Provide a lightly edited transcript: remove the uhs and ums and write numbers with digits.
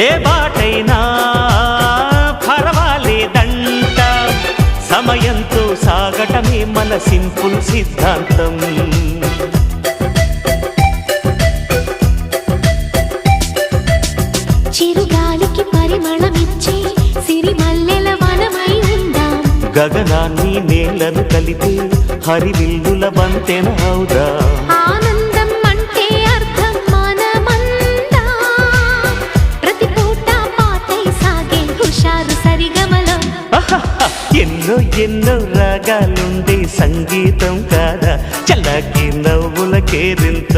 ఏ బాటైనా పర్వాలేదంట, సమయంతో సాగటమే మన సింపుల్ సిద్ధాంతం. చిరుగాలికి పరిమళమిచ్చే సిరిమల్లెల వనమై ఉందాం, గగనాన్ని నేలను కలిపే హరివిల్లుల వంతెన అవుదాం. ఆనందం అంటే అర్థం మనమందా, ప్రతి పూట పాటై సాగే హుషారు సరిగమలో. ఎన్నో ఎన్నో రాగాలుండే సంగీతం కాదా, చల్లకి నవ్వుల కేరింత.